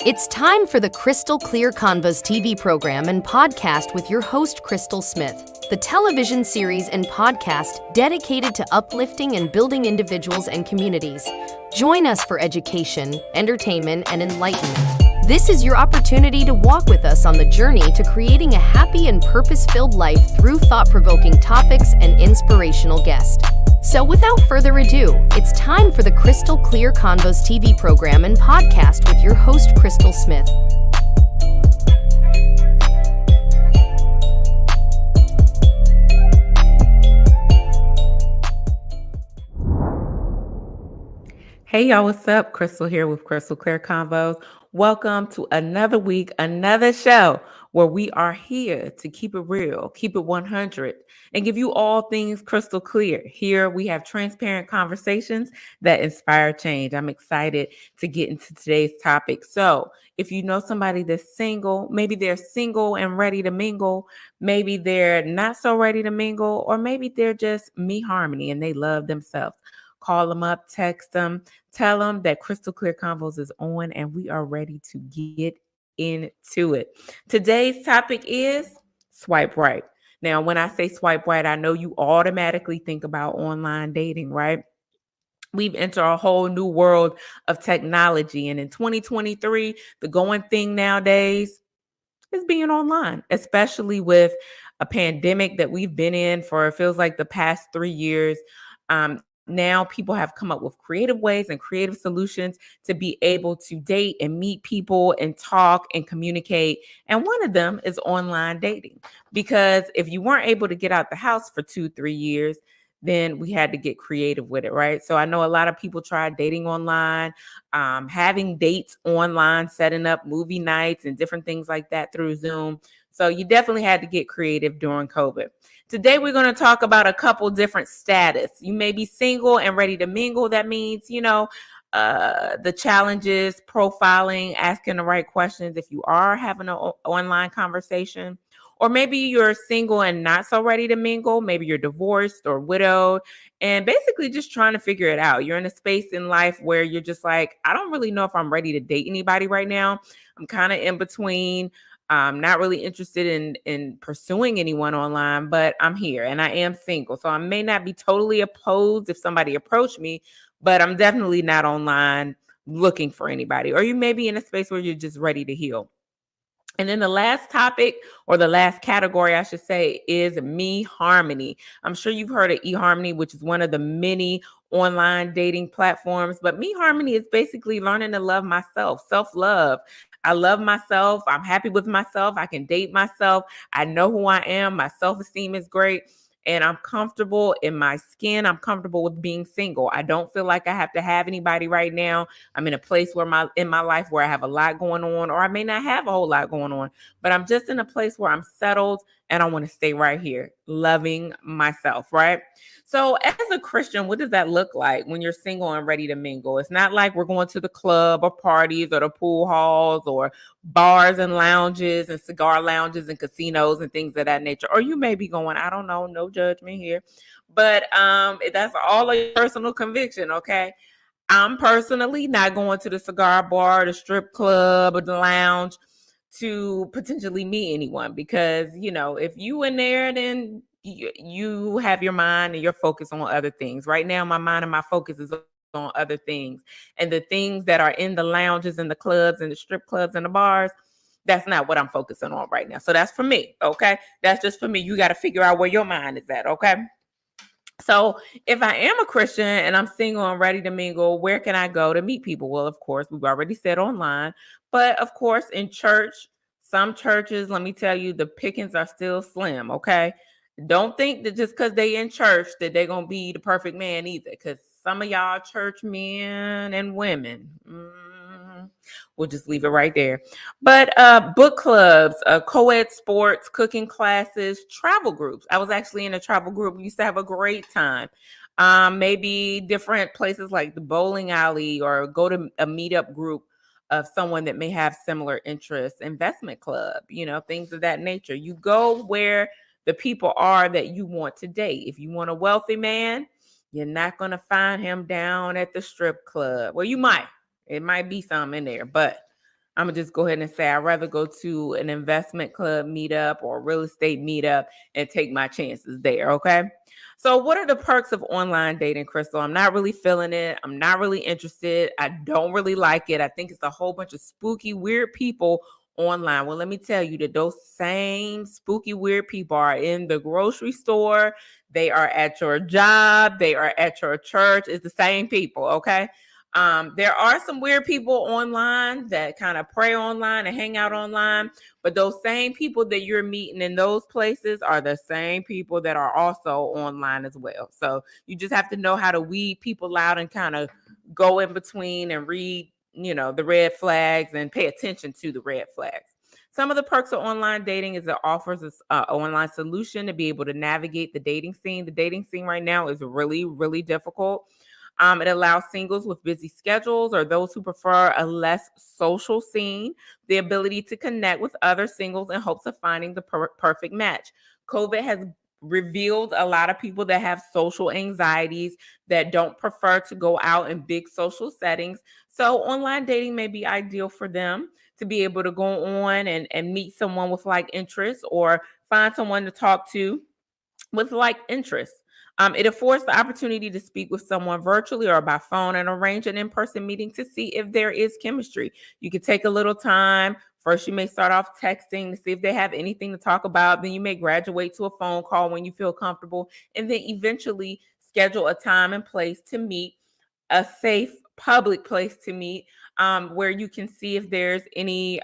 It's time for the CrystalClearConvos TV program and podcast with your host, Crystal Smith, the television series and podcast dedicated to uplifting and building individuals and communities. Join us for education, entertainment, and enlightenment. This is your opportunity to walk with us on the journey to creating a happy and purpose-filled life through thought-provoking topics and inspirational guests. So without further ado, it's time for the Crystal Clear Convos TV program and podcast with your host, Crystal Smith. Hey y'all, what's up? Crystal here with Crystal Clear Convos. Welcome to another week, another show where we are here to keep it real, keep it 100, and give you all things crystal clear. Here we have transparent conversations that inspire change. I'm excited to get into today's topic. So if you know somebody that's single, maybe they're single and ready to mingle, maybe they're not so ready to mingle, or maybe they're just me harmony and they love themselves. Call them up, text them, tell them that Crystal Clear Convos is on and we are ready to get into it. Today's topic is swipe right. Now, when I say swipe right, I know you automatically think about online dating, right? We've entered a whole new world of technology. And in 2023, the going thing nowadays is being online, especially with a pandemic that we've been in for it feels like the past 3 years. Now people have come up with creative ways and creative solutions to be able to date and meet people and talk and communicate. And one of them is online dating. Because if you weren't able to get out the house for 2-3 years, then we had to get creative with it, right? So I know a lot of people tried dating online, having dates online, setting up movie nights and different things like that through Zoom. So you definitely had to get creative during COVID. Today, we're going to talk about a couple different status. You may be single and ready to mingle. That means, the challenges, profiling, asking the right questions if you are having an online conversation. Or maybe you're single and not so ready to mingle. Maybe you're divorced or widowed and basically just trying to figure it out. You're in a space in life where you're just like, I don't really know if I'm ready to date anybody right now. I'm kind of in between. I'm not really interested in pursuing anyone online, but I'm here and I am single. So I may not be totally opposed if somebody approached me, but I'm definitely not online looking for anybody. Or you may be in a space where you're just ready to heal. And then the last topic, or the last category, I should say, is Me Harmony. I'm sure you've heard of eHarmony, which is one of the many online dating platforms. But Me Harmony is basically learning to love myself, self-love. I love myself. I'm happy with myself. I can date myself. I know who I am. My self-esteem is great. And I'm comfortable in my skin. I'm comfortable with being single. I don't feel like I have to have anybody right now. I'm in a place in my life where I have a lot going on, or I may not have a whole lot going on, but I'm just in a place where I'm settled and I want to stay right here, loving myself, right? So as a Christian, what does that look like when you're single and ready to mingle? It's not like we're going to the club or parties or the pool halls or bars and lounges and cigar lounges and casinos and things of that nature. Or you may be going, I don't know, no judgment here. But that's all a personal conviction, okay? I'm personally not going to the cigar bar, the strip club, or the lounge to potentially meet anyone because, if you in there, then you have your mind and your focus on other things. Right now, my mind and my focus is on other things. And the things that are in the lounges and the clubs and the strip clubs and the bars, that's not what I'm focusing on right now. So that's for me, okay? That's just for me. You got to figure out where your mind is at, okay? So if I am a Christian and I'm single and ready to mingle, where can I go to meet people? Well, of course, we've already said online, but of course in church, some churches, let me tell you, the pickings are still slim, okay? Don't think that just because they in church that they're going to be the perfect man either, because some of y'all church men and women, we'll just leave it right there. But book clubs, co-ed sports, cooking classes, travel groups. I was actually in a travel group. We used to have a great time. Maybe different places like the bowling alley, or go to a meetup group of someone that may have similar interests, investment club, things of that nature. You go where the people are that you want to date. If you want a wealthy man, you're not going to find him down at the strip club. Well, you might. It might be some in there, but I'm gonna just go ahead and say I'd rather go to an investment club meetup or a real estate meetup and take my chances there. Okay. So, what are the perks of online dating, Crystal? I'm not really feeling it. I'm not really interested. I don't really like it. I think it's a whole bunch of spooky, weird people online. Well, let me tell you that those same spooky, weird people are in the grocery store. They are at your job. They are at your church. It's the same people. Okay. There are some weird people online that kind of prey online and hang out online, but those same people that you're meeting in those places are the same people that are also online as well. So you just have to know how to weed people out and kind of go in between and read, the red flags and pay attention to the red flags. Some of the perks of online dating is it offers an online solution to be able to navigate the dating scene. The dating scene right now is really, really difficult. It allows singles with busy schedules or those who prefer a less social scene the ability to connect with other singles in hopes of finding the perfect match. COVID has revealed a lot of people that have social anxieties that don't prefer to go out in big social settings. So online dating may be ideal for them to be able to go on and meet someone with like interests or find someone to talk to with like interests. It affords the opportunity to speak with someone virtually or by phone and arrange an in-person meeting to see if there is chemistry. You can take a little time. First, you may start off texting to see if they have anything to talk about. Then you may graduate to a phone call when you feel comfortable, and then eventually schedule a time and place to meet, a safe public place to meet, where you can see if there's any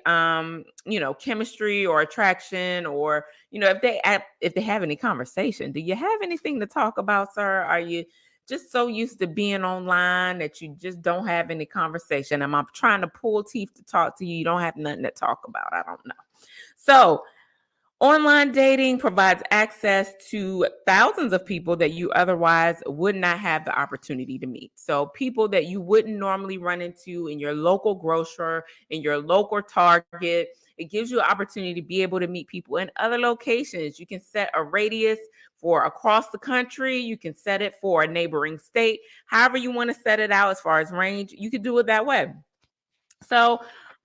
chemistry or attraction, or if they have any conversation. Do you have anything to talk about, sir? Are you just so used to being online that you just don't have any conversation? I'm trying to pull teeth to talk to you. You don't have nothing to talk about. I don't know. So online dating provides access to thousands of people that you otherwise would not have the opportunity to meet. So people that you wouldn't normally run into in your local grocer, in your local Target. It gives you an opportunity to be able to meet people in other locations. You can set a radius for across the country. You can set it for a neighboring state. However you want to set it out as far as range, you can do it that way. So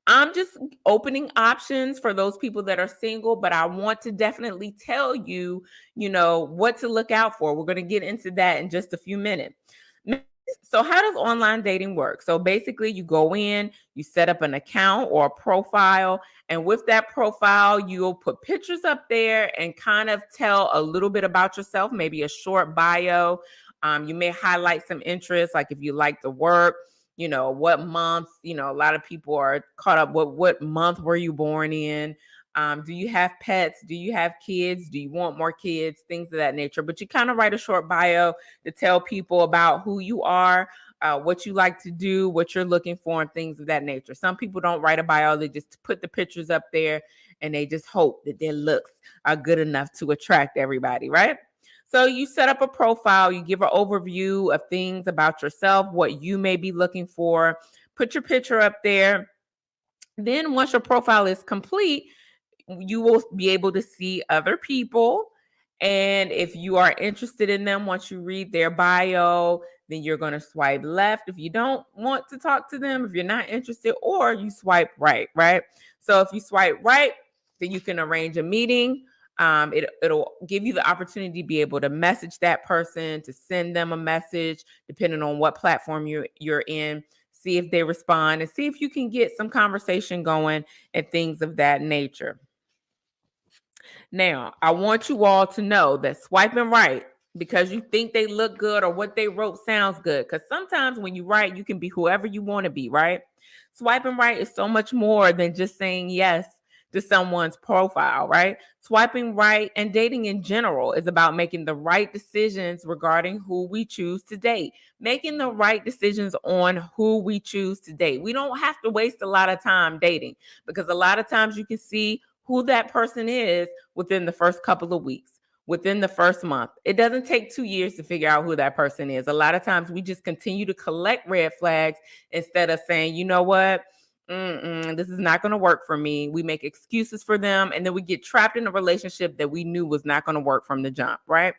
I'm just opening options for those people that are single, but I want to definitely tell you, what to look out for. We're going to get into that in just a few minutes. So how does online dating work? So basically you go in, you set up an account or a profile, and with that profile, you'll put pictures up there and kind of tell a little bit about yourself, maybe a short bio. You may highlight some interests, like if you like to work, what month, a lot of people are caught up with what month were you born in? Do you have pets? Do you have kids? Do you want more kids? Things of that nature. But you kind of write a short bio to tell people about who you are, what you like to do, what you're looking for, and things of that nature. Some people don't write a bio. They just put the pictures up there and they just hope that their looks are good enough to attract everybody, right? So you set up a profile, you give an overview of things about yourself, what you may be looking for, put your picture up there. Then once your profile is complete, you will be able to see other people. And if you are interested in them, once you read their bio, then you're going to swipe left if you don't want to talk to them, if you're not interested, or you swipe right, right? So if you swipe right, then you can arrange a meeting. It'll give you the opportunity to be able to message that person, to send them a message, depending on what platform you're in, see if they respond, and see if you can get some conversation going and things of that nature. Now, I want you all to know that swiping right because you think they look good or what they wrote sounds good. Because sometimes when you write, you can be whoever you want to be, right? Swiping right is so much more than just saying yes to someone's profile, right? Swiping right and dating in general is about making the right decisions regarding who we choose to date, making the right decisions on who we choose to date. We don't have to waste a lot of time dating because a lot of times you can see who that person is within the first couple of weeks, within the first month. It doesn't take 2 years to figure out who that person is. A lot of times we just continue to collect red flags instead of saying, you know what? This is not going to work for me. We make excuses for them, and then we get trapped in a relationship that we knew was not going to work from the jump, right?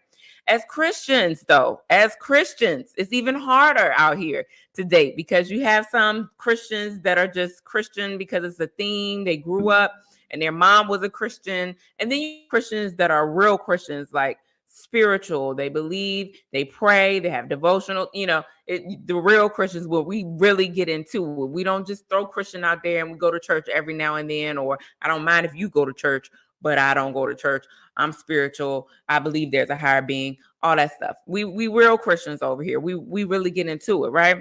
As Christians, though, as Christians, it's even harder out here to date because you have some Christians that are just Christian because it's a theme. They grew up and their mom was a Christian. And then you have Christians that are real Christians, like spiritual. They believe, they pray, they have devotional, the real Christians where we really get into it. We don't just throw Christian out there and we go to church every now and then, or I don't mind if you go to church, but I don't go to church. I'm spiritual. I believe there's a higher being, all that stuff. We real Christians over here. We really get into it, right?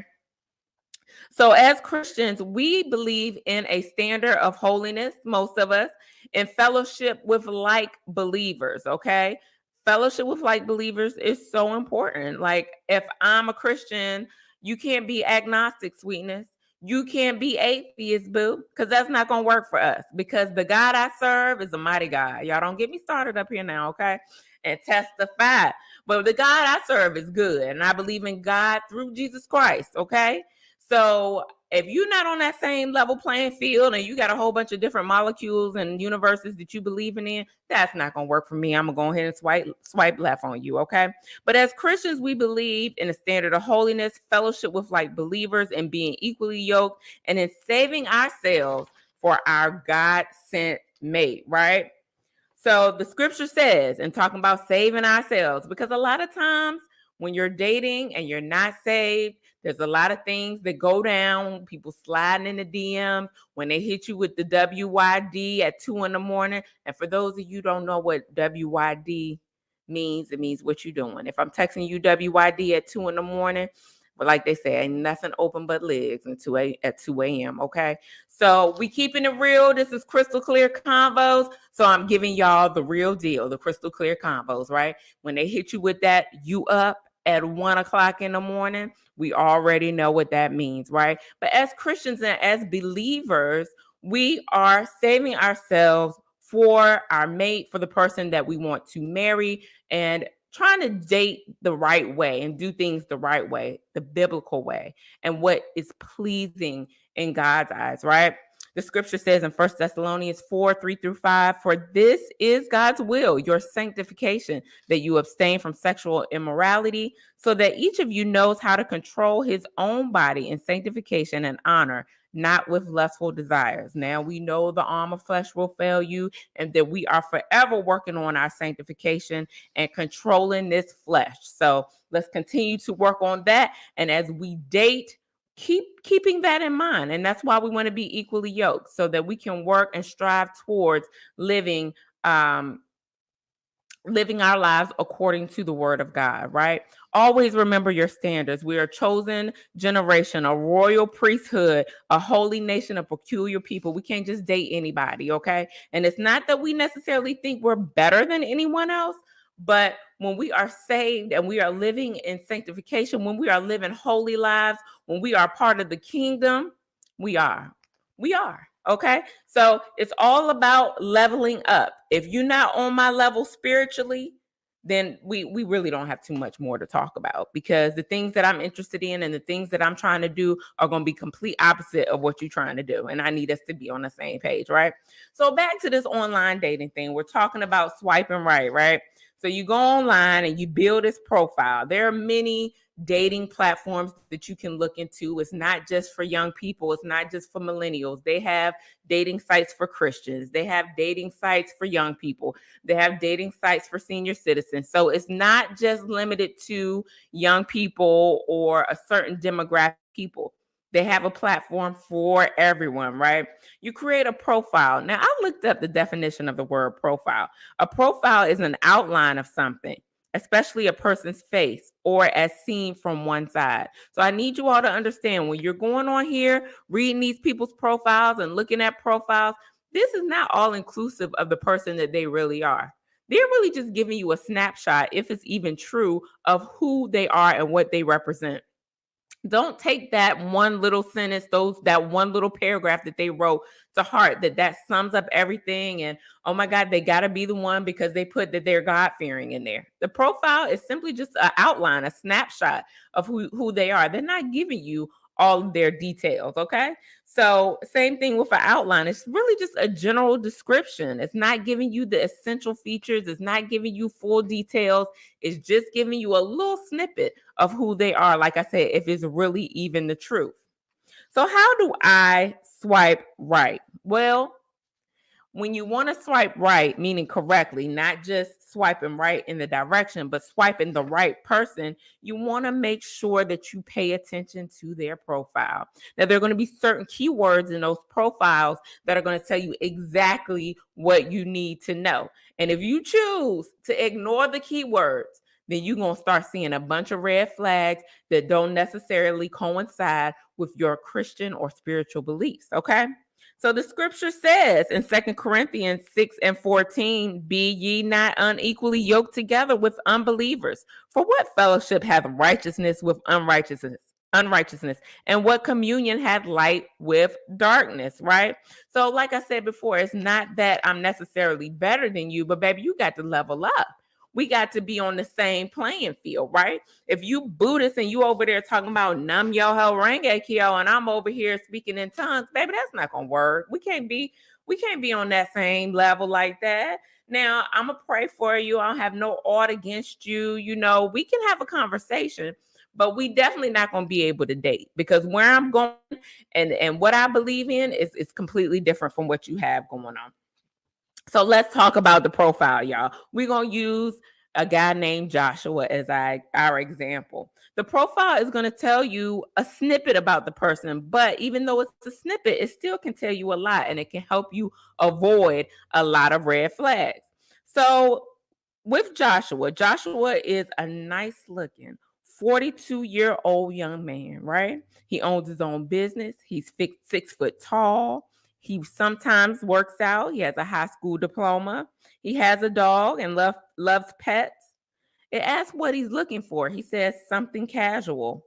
So as Christians, we believe in a standard of holiness, most of us, in fellowship with like believers, okay? Fellowship with like believers is so important. Like if I'm a Christian, you can't be agnostic, sweetness. You can't be atheist, boo, because that's not going to work for us because the God I serve is a mighty God. Y'all don't get me started up here now, okay? And testify. But the God I serve is good, and I believe in God through Jesus Christ, okay? So if you're not on that same level playing field and you got a whole bunch of different molecules and universes that you believe in, that's not going to work for me. I'm going to go ahead and swipe left on you, okay? But as Christians, we believe in a standard of holiness, fellowship with like believers, and being equally yoked, and in saving ourselves for our God-sent mate, right? So the scripture says, and talking about saving ourselves, because a lot of times when you're dating and you're not saved, there's a lot of things that go down. People sliding in the DMs when they hit you with the WYD at 2 a.m. And for those of you who don't know what WYD means, it means what you're doing. If I'm texting you WYD at 2 a.m., but like they say, ain't nothing open but legs at 2 a.m. Okay. So we keeping it real. This is Crystal Clear Convos. So I'm giving y'all the real deal, the Crystal Clear Convos, right? When they hit you with that, you up at 1 o'clock in the morning, we already know what that means, right? But as Christians and as believers, we are saving ourselves for our mate, for the person that we want to marry, and trying to date the right way and do things the right way, the biblical way, and what is pleasing in God's eyes, right? The scripture says in 1 Thessalonians 4:3-5, for this is God's will, your sanctification, that you abstain from sexual immorality, so that each of you knows how to control his own body in sanctification and honor, not with lustful desires. Now we know the arm of flesh will fail you, and that we are forever working on our sanctification and controlling this flesh. So let's continue to work on that. And as we date, keeping that in mind. And that's why we want to be equally yoked, so that we can work and strive towards living our lives according to the word of God, right? Always remember your standards. We are a chosen generation, a royal priesthood, a holy nation, a peculiar people. We can't just date anybody, okay? And it's not that we necessarily think we're better than anyone else, but when we are saved and we are living in sanctification, when we are living holy lives, when we are part of the kingdom, we are. Okay. So it's all about leveling up. If you're not on my level spiritually, then we really don't have too much more to talk about, because the things that I'm interested in and the things that I'm trying to do are going to be complete opposite of what you're trying to do. And I need us to be on the same page, right? So back to this online dating thing. We're talking about swiping right? So you go online and you build this profile. There are many dating platforms that you can look into. It's not just for young people. It's not just for millennials. They have dating sites for Christians. They have dating sites for young people. They have dating sites for senior citizens. So it's not just limited to young people or a certain demographic of people. They have a platform for everyone, right? You create a profile. Now, I looked up the definition of the word profile. A profile is an outline of something, especially a person's face or as seen from one side. So I need you all to understand, when you're going on here, reading these people's profiles and looking at profiles, this is not all inclusive of the person that they really are. They're really just giving you a snapshot, if it's even true, of who they are and what they represent. Don't take that one little sentence, that one little paragraph that they wrote to heart, that sums up everything. And oh my God, they got to be the one because they put that they're God-fearing in there. The profile is simply just an outline, a snapshot of who they are. They're not giving you all of their details. Okay. So same thing with an outline. It's really just a general description. It's not giving you the essential features. It's not giving you full details. It's just giving you a little snippet of who they are. Like I said, if it's really even the truth. So how do I swipe right? Well, when you want to swipe right, meaning correctly, not just swiping right in the direction, but swiping the right person, you want to make sure that you pay attention to their profile. Now, there are going to be certain keywords in those profiles that are going to tell you exactly what you need to know. And if you choose to ignore the keywords, then you're going to start seeing a bunch of red flags that don't necessarily coincide with your Christian or spiritual beliefs. Okay. So the scripture says in 2 Corinthians 6:14, be ye not unequally yoked together with unbelievers. For what fellowship hath righteousness with unrighteousness? Unrighteousness, and what communion hath light with darkness, right? So, like I said before, it's not that I'm necessarily better than you, but baby, you got to level up. We got to be on the same playing field, right? If you Buddhist and you over there talking about Nam Yoho Renge Kyo and I'm over here speaking in tongues, baby, that's not gonna work. We can't be on that same level like that. Now, I'm gonna pray for you. I don't have no ought against you. You know, we can have a conversation, but we definitely not gonna be able to date because where I'm going and what I believe in is completely different from what you have going on. So let's talk about the profile, y'all. We're going to use a guy named Joshua as our example. The profile is going to tell you a snippet about the person, but even though it's a snippet, it still can tell you a lot and it can help you avoid a lot of red flags. So with Joshua, Joshua is a nice looking 42-year-old young man, right? He owns his own business. He's 6 foot tall. He sometimes works out. He has a high school diploma. He has a dog and loves pets. It asks what he's looking for. He says something casual.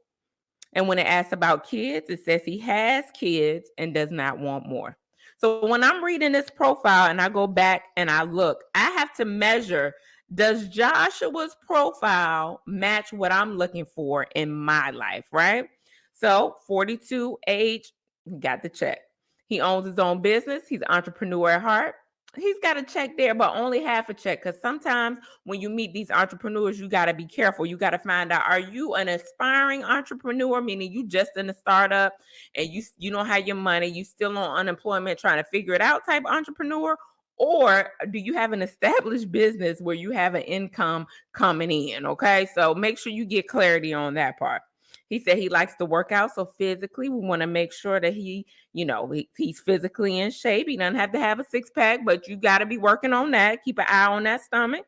And when it asks about kids, it says he has kids and does not want more. So when I'm reading this profile and I go back and I look, I have to measure, does Joshua's profile match what I'm looking for in my life, right? So 42 age, got the check. He owns his own business. He's an entrepreneur at heart. He's got a check there, but only half a check. Because sometimes when you meet these entrepreneurs, you got to be careful. You got to find out, are you an aspiring entrepreneur, meaning you just in a startup and you don't have your money, you still on unemployment trying to figure it out type entrepreneur? Or do you have an established business where you have an income coming in? Okay, so make sure you get clarity on that part. He said he likes to work out. So physically, we want to make sure that he's physically in shape. He doesn't have to have a 6-pack, but you got to be working on that. Keep an eye on that stomach.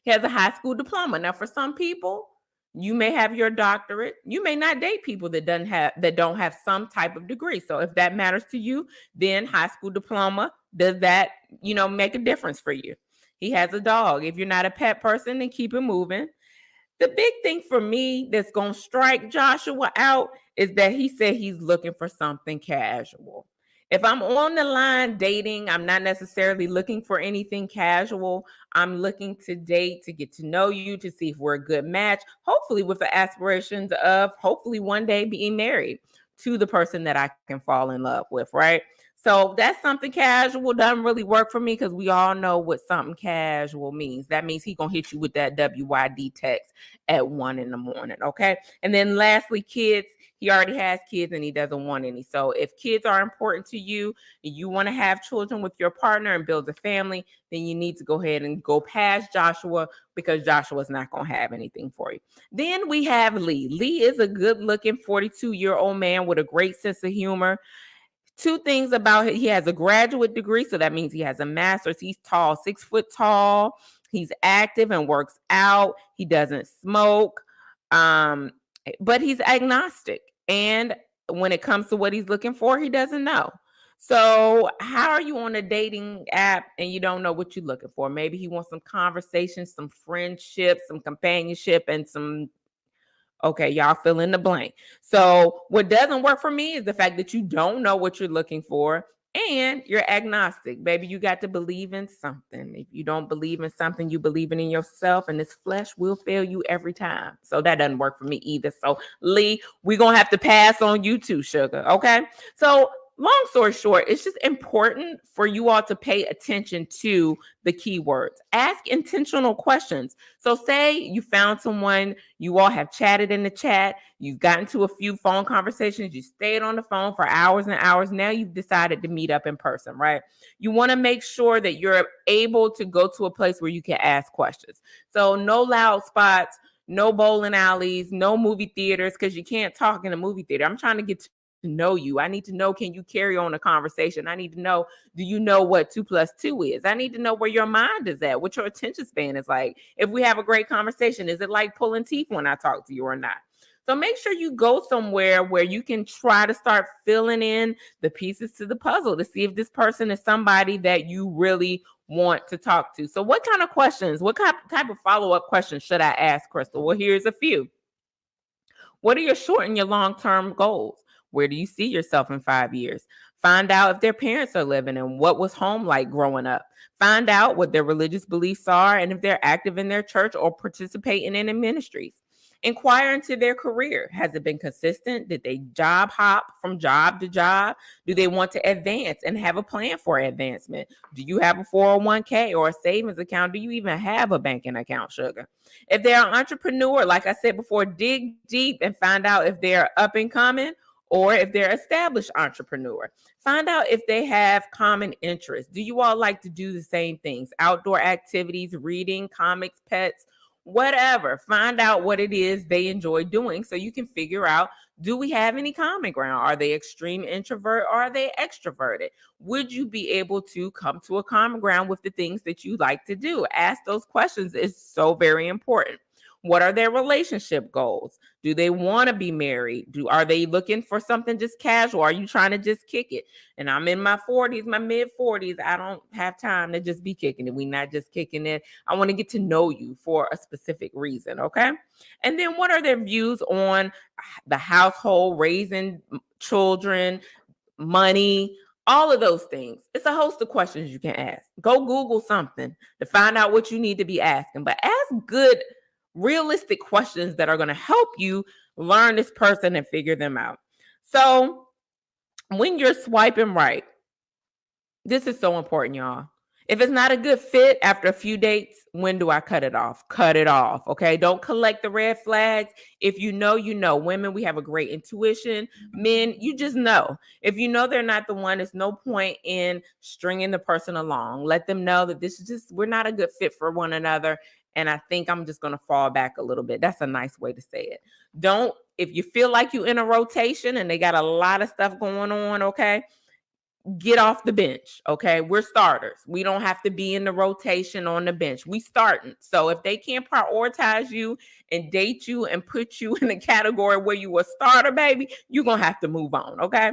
He has a high school diploma. Now, for some people, you may have your doctorate. You may not date people that don't have some type of degree. So if that matters to you, then high school diploma, does that, make a difference for you? He has a dog. If you're not a pet person, then keep it moving. The big thing for me that's going to strike Joshua out is that he said he's looking for something casual. If I'm on the line dating, I'm not necessarily looking for anything casual. I'm looking to date, to get to know you, to see if we're a good match, hopefully with the aspirations of hopefully one day being married to the person that I can fall in love with, right? So that's something casual. Doesn't really work for me because we all know what something casual means. That means he's going to hit you with that WYD text at 1 a.m. Okay. And then lastly, kids. He already has kids and he doesn't want any. So if kids are important to you and you want to have children with your partner and build a family, then you need to go ahead and go past Joshua because Joshua's not going to have anything for you. Then we have Lee. Lee is a good looking 42-year-old man with a great sense of humor. Two things about it. He has a graduate degree, so that means he has a master's. He's tall, 6 foot tall. He's active and works out. He doesn't smoke, but he's agnostic. And when it comes to what he's looking for, he doesn't know. So how are you on a dating app and you don't know what you're looking for? Maybe he wants some conversation, some friendship, some companionship, and some... Okay, y'all fill in the blank. So what doesn't work for me is the fact that you don't know what you're looking for. And you're agnostic. Baby, you got to believe in something. If you don't believe in something, you believe in yourself, and this flesh will fail you every time. So that doesn't work for me either. So, Lee, we're going to have to pass on you too, sugar. Okay. So, long story short, it's just important for you all to pay attention to the keywords. Ask intentional questions. So, say you found someone, you all have chatted in the chat, you've gotten to a few phone conversations, you stayed on the phone for hours and hours. Now you've decided to meet up in person, right? You want to make sure that you're able to go to a place where you can ask questions. So, no loud spots, no bowling alleys, no movie theaters, because you can't talk in a movie theater. I'm trying to get to know you. I need to know, can you carry on a conversation? I need to know, do you know what 2 + 2 is? I need to know where your mind is at, what your attention span is like. If we have a great conversation, is it like pulling teeth when I talk to you or not? So make sure you go somewhere where you can try to start filling in the pieces to the puzzle to see if this person is somebody that you really want to talk to. So what kind of questions, what type of follow-up questions should I ask, Crystal? Well, here's a few. What are your short and your long-term goals? Where do you see yourself in 5 years? Find out if their parents are living and what was home like growing up. Find out what their religious beliefs are and if they're active in their church or participating in ministries. Inquire into their career. Has it been consistent? Did they job hop from job to job? Do they want to advance and have a plan for advancement? Do you have a 401k or a savings account? Do you even have a banking account, sugar? If they're an entrepreneur, like I said before, dig deep and find out if they're up and coming or if they're established entrepreneur. Find out if they have common interests. Do you all like to do the same things? Outdoor activities, reading, comics, pets, whatever. Find out what it is they enjoy doing so you can figure out, do we have any common ground? Are they extreme introvert or are they extroverted? Would you be able to come to a common ground with the things that you like to do? Ask those questions. It's so very important. What are their relationship goals? Do they want to be married? Are they looking for something just casual? Are you trying to just kick it? And I'm in my 40s, my mid 40s. I don't have time to just be kicking it. We're not just kicking it. I want to get to know you for a specific reason. Okay. And then what are their views on the household, raising children, money, all of those things? It's a host of questions you can ask. Go Google something to find out what you need to be asking, but ask good, realistic questions that are going to help you learn this person and figure them out. So when you're swiping right, this is so important, y'all. If it's not a good fit after a few dates, when do I cut it off? Cut it off, okay? Don't collect the red flags. If you know, you know. Women, we have a great intuition. Men, you just know. If you know they're not the one, there's no point in stringing the person along. Let them know that this is just, we're not a good fit for one another. And I think I'm just going to fall back a little bit. That's a nice way to say it. Don't, if you feel like you're in a rotation and they got a lot of stuff going on, okay, get off the bench. Okay. We're starters. We don't have to be in the rotation on the bench. We starting. So if they can't prioritize you and date you and put you in a category where you a starter, baby, you're going to have to move on. Okay.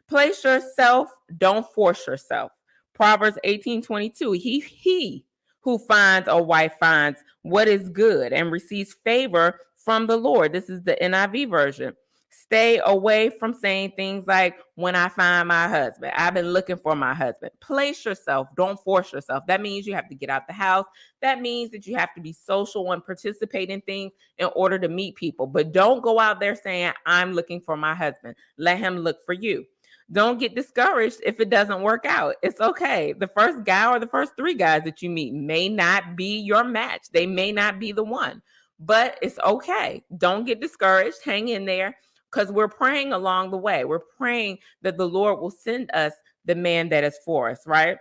Place yourself. Don't force yourself. Proverbs 18:22. He who finds a wife finds what is good and receives favor from the Lord. This is the NIV version. Stay away from saying things like, when I find my husband, I've been looking for my husband. Place yourself. Don't force yourself. That means you have to get out the house. That means that you have to be social and participate in things in order to meet people. But don't go out there saying, I'm looking for my husband. Let him look for you. Don't get discouraged if it doesn't work out. It's okay. The first guy or the first 3 guys that you meet may not be your match. They may not be the one, but it's okay. Don't get discouraged. Hang in there, because we're praying along the way. We're praying that the Lord will send us the man that is for us, right?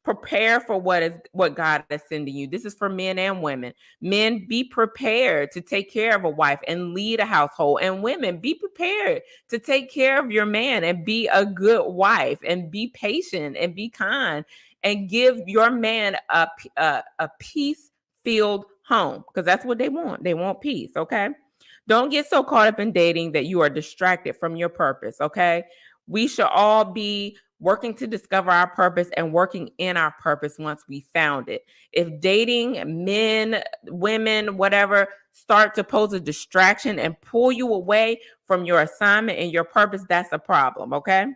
Prepare for what God is sending you. This is for men and women. Men, be prepared to take care of a wife and lead a household. And women, be prepared to take care of your man and be a good wife and be patient and be kind and give your man a peace-filled home, because that's what they want. They want peace, okay? Don't get so caught up in dating that you are distracted from your purpose, okay? We should all be working to discover our purpose and working in our purpose once we found it. If dating, men, women, whatever, start to pose a distraction and pull you away from your assignment and your purpose, that's a problem, okay?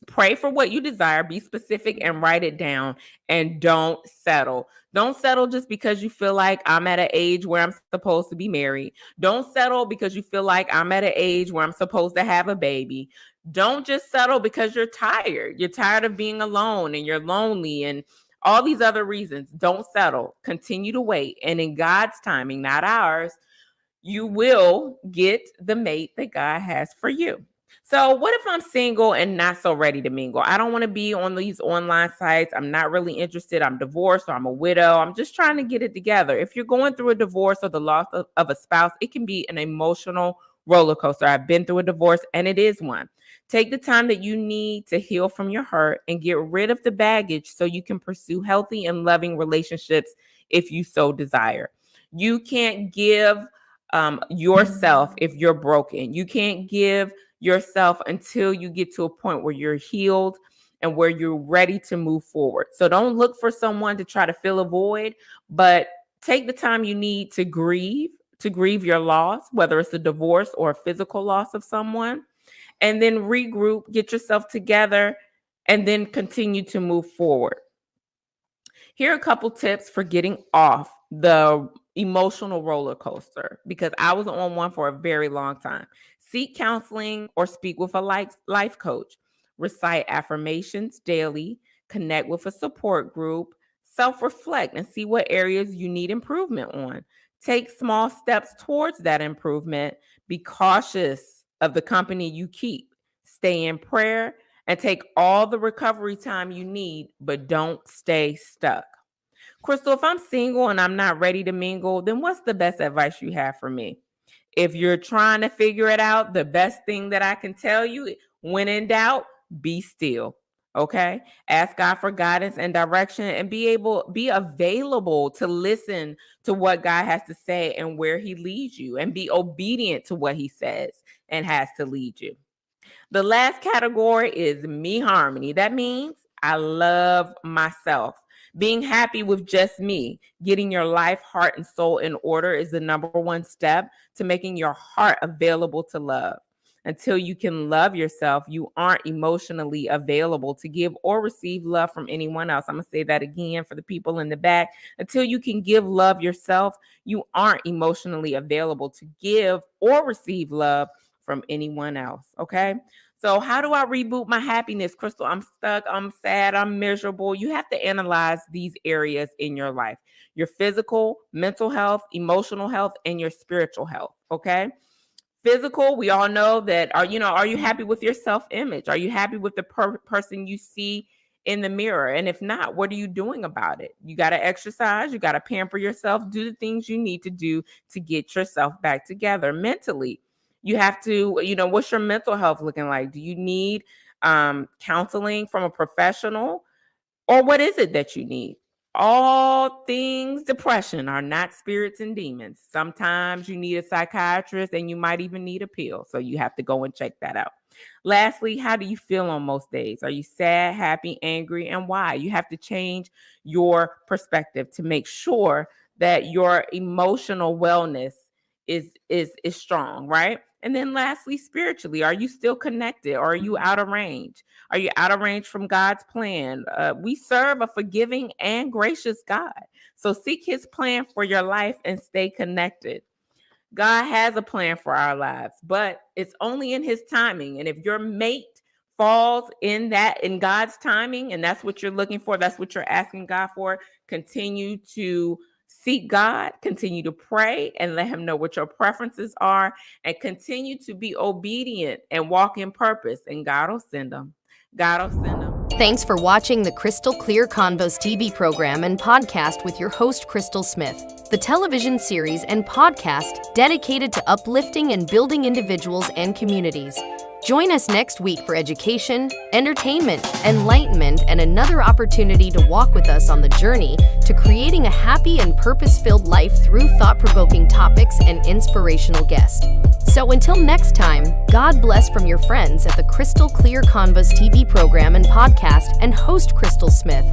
Pray for what you desire, be specific and write it down, and don't settle. Don't settle just because you feel like I'm at an age where I'm supposed to be married. Don't settle because you feel like I'm at an age where I'm supposed to have a baby. Don't just settle because you're tired. You're tired of being alone and you're lonely and all these other reasons. Don't settle. Continue to wait. And in God's timing, not ours, you will get the mate that God has for you. So what if I'm single and not so ready to mingle? I don't want to be on these online sites. I'm not really interested. I'm divorced or I'm a widow. I'm just trying to get it together. If you're going through a divorce or the loss of a spouse, it can be an emotional roller coaster. I've been through a divorce and it is one. Take the time that you need to heal from your hurt and get rid of the baggage so you can pursue healthy and loving relationships if you so desire. You can't give yourself if you're broken. You can't give yourself until you get to a point where you're healed and where you're ready to move forward. So don't look for someone to try to fill a void, but take the time you need to grieve your loss, whether it's a divorce or a physical loss of someone, and then regroup, get yourself together, and then continue to move forward. Here are a couple tips for getting off the emotional roller coaster, because I was on one for a very long time. Seek counseling or speak with a life coach. Recite affirmations daily. Connect with a support group. Self-reflect and see what areas you need improvement on. Take small steps towards that improvement. Be cautious of the company you keep. Stay in prayer and take all the recovery time you need, but don't stay stuck. Crystal, if I'm single and I'm not ready to mingle, then what's the best advice you have for me? If you're trying to figure it out, the best thing that I can tell you, when in doubt, be still. Okay? Ask God for guidance and direction and be available to listen to what God has to say and where he leads you, and be obedient to what he says and has to lead you. The last category is me harmony. That means I love myself. Being happy with just me, getting your life, heart, and soul in order is the number one step to making your heart available to love. Until you can love yourself, you aren't emotionally available to give or receive love from anyone else. I'm going to say that again for the people in the back. Until you can give love yourself, you aren't emotionally available to give or receive love from anyone else. Okay? So how do I reboot my happiness, Crystal? I'm stuck, I'm sad, I'm miserable. You have to analyze these areas in your life: your physical, mental health, emotional health, and your spiritual health. Okay? Physical, we all know that. Are you happy with your self-image? Are you happy with the person you see in the mirror? And if not, what are you doing about it? You got to exercise, you got to pamper yourself, do the things you need to do to get yourself back together. Mentally, you have to, what's your mental health looking like? Do you need counseling from a professional, or what is it that you need? All things depression are not spirits and demons. Sometimes you need a psychiatrist and you might even need a pill. So you have to go and check that out. Lastly, how do you feel on most days? Are you sad, happy, angry, and why? You have to change your perspective to make sure that your emotional wellness is strong, right? And then lastly, spiritually, are you still connected, or are you out of range? Are you out of range from God's plan? We serve a forgiving and gracious God. So seek his plan for your life and stay connected. God has a plan for our lives, but it's only in his timing. And if your mate falls in God's timing, and that's what you're looking for, that's what you're asking God for, continue to seek God, continue to pray and let him know what your preferences are, and continue to be obedient and walk in purpose, and God will send them. God will send them. Thanks for watching the Crystal Clear Convos TV program and podcast with your host, Crystal Smith, the television series and podcast dedicated to uplifting and building individuals and communities. Join us next week for education, entertainment, enlightenment, and another opportunity to walk with us on the journey to creating a happy and purpose-filled life through thought-provoking topics and inspirational guests. So until next time, God bless from your friends at the Crystal Clear Convos TV program and podcast and host Crystal Smith.